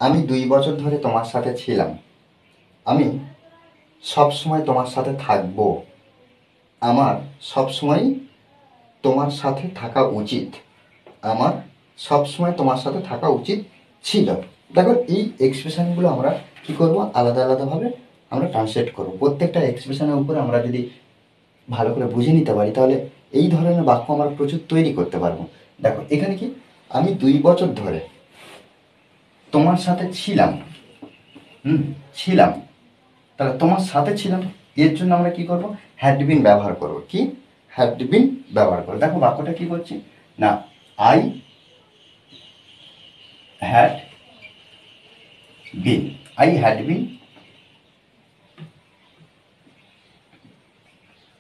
আমি 2 বছর ধরে তোমার সাথে ছিলাম। আমি সব সময় তোমার সাথে থাকবো। আমার সব সময় তোমার সাথে থাকা উচিত। আমার সব সময় তোমার সাথে থাকা উচিত ছিল। দেখো, এই এক্সপ্রেশনগুলো আমরা কি করব, আলাদা আলাদাভাবে আমরা ট্রান্সলেট করব। প্রত্যেকটা এক্সপ্রেশনের উপরে আমরা যদি ভালো করে বুঝে নিতে পারি, তাহলে এই ধরনের বাক্য আমরা প্রচুর তৈরি করতে পারবো। দেখো এখানে কি, আমি 2 বছর ধরে তোমার সাথে ছিলাম। ছিলাম, তাহলে তোমার সাথে ছিলাম, এর জন্য আমরা কি করব, হ্যাড বিন ব্যবহার করব। কি, হ্যাড বিন ব্যবহার করব। দেখো বাক্যটা কি করছি না, I had been, I had been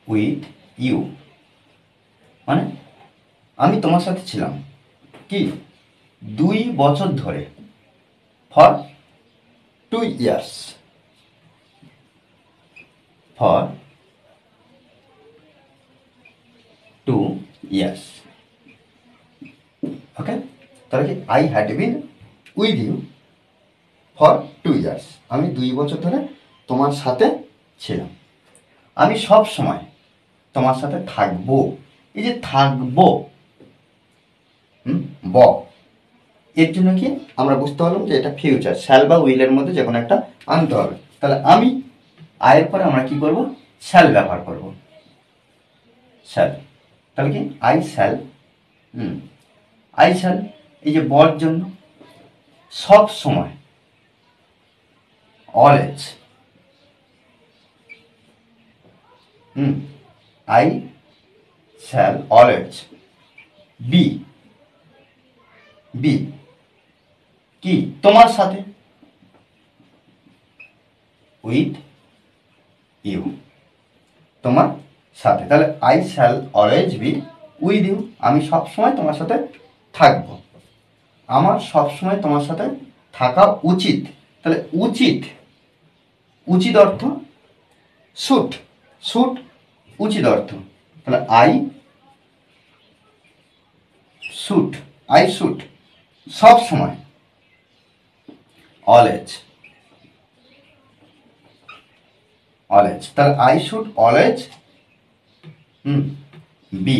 with you, মানে আমি তোমার সাথে ছিলাম কি 2 বছর ধরে, for 2 years, for 2 years. Okay, তাহলে কি, I had been with you for 2 years, আমি 2 বছর ধরে তোমার সাথে ছিলাম। আমি সব সময় তোমার সাথে থাকবো। এই যে থাকবো, ব, এর জন্য কি আমরা বুঝতে পারলাম যে এটা ফিউচার, শ্যাল বা উইলের মধ্যে যে কোনো একটা আনতে হবে। তাহলে আমি, আয়ের পরে আমরা কি করব, শ্যাল ব্যবহার করব, শ্যাল। তাহলে কি, আই শ্যাল, আই শ্যাল, এই যে বর জন্য সব সময়, always, I shall always be, be কি, তোমার সাথে, উইথ ইউ, তোমার সাথে। তাহলে I shall always be with you, আমি সবসময় তোমার সাথে থাকবো। আমার সবসময় তোমার সাথে থাকা উচিত। তাহলে উচিত, উচিত অর্থ শুড, শুড উচিত অর্থ। তাহলে আই শুড, আই শুড সব সময়, অলওয়েজ, অলওয়েজ। তাহলে I should always be,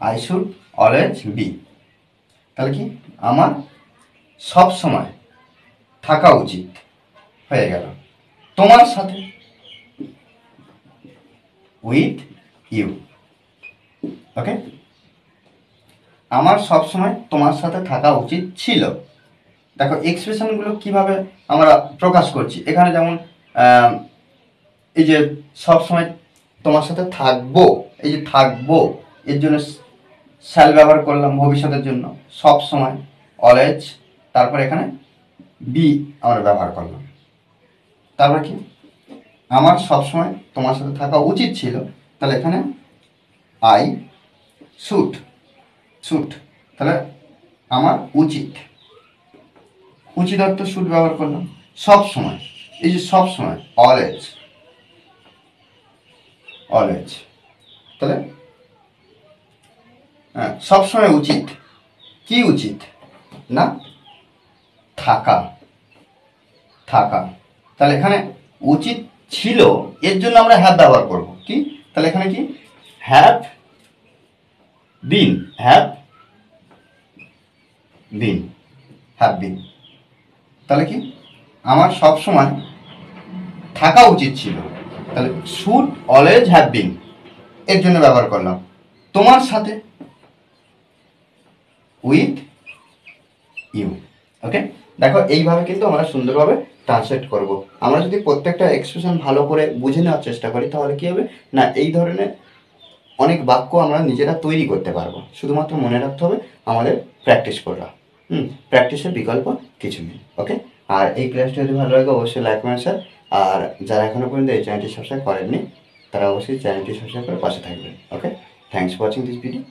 I should always be. তাহলে কি, আমার সব সময় থাকা উচিত হয়ে গেল তোমার সাথে, উইথ ইউ। ওকে, আমার সব সময় তোমার সাথে থাকা উচিত ছিল। দেখো এক্সপ্রেশনগুলো কিভাবে আমরা প্রকাশ করছি। এখানে যেমন এই যে সব সময় তোমার সাথে থাকবো, এই যে থাকবো এর জন্য শ্যাল ব্যবহার করলাম ভবিষ্যতের জন্য, সব সময়, অলওয়েজ, তারপর এখানে বি আমরা ব্যবহার করলাম। তারপর কি, আমার সবসময় তোমার সাথে থাকা উচিত ছিল, তাহলে এখানে আই শুড, শুড, তাহলে আমার উচিত, উচিত অর্থ শুড ব্যবহার করলাম। সব সময়, এই যে সব সময়, অলওয়েজ, অলওয়েজ, তাহলে হ্যাঁ সবসময় উচিত, কি উচিত না, থাকা, থাকা। তাহলে এখানে উচিত ছিল, এর জন্য আমরা হ্যাভ ব্যবহার করব। কি, তাহলে এখানে কি, have been, have been, have been. তাহলে কি, আমার সব সময় থাকা উচিত ছিল, তাহলে শুড অলওয়েজ হ্যাভ বিন, এর জন্য ব্যবহার করলাম। তোমার সাথে, উইথ ইউ। ওকে, দেখো এইভাবে কিন্তু আমরা সুন্দরভাবে ট্রান্সলেট করব। আমরা যদি প্রত্যেকটা এক্সপ্রেশন ভালো করে বুঝে নেওয়ার চেষ্টা করি, তাহলে কি হবে না, এই ধরনের অনেক বাক্য আমরা নিজেরা তৈরি করতে পারবো। শুধুমাত্র মনে রাখতে হবে আমাদের প্র্যাকটিস করা। প্র্যাকটিসের বিকল্প কিছু নেই। ওকে, আর এই ক্লাসটা যদি ভালো লাগে অবশ্যই লাইক করুন স্যার। আর যারা এখনো পর্যন্ত এই চ্যানেলটি সাবস্ক্রাইব করেননি, তারা অবশ্যই চ্যানেলটি সাবস্ক্রাইব করে পাশে থাকবেন। Okay, thanks for watching this video.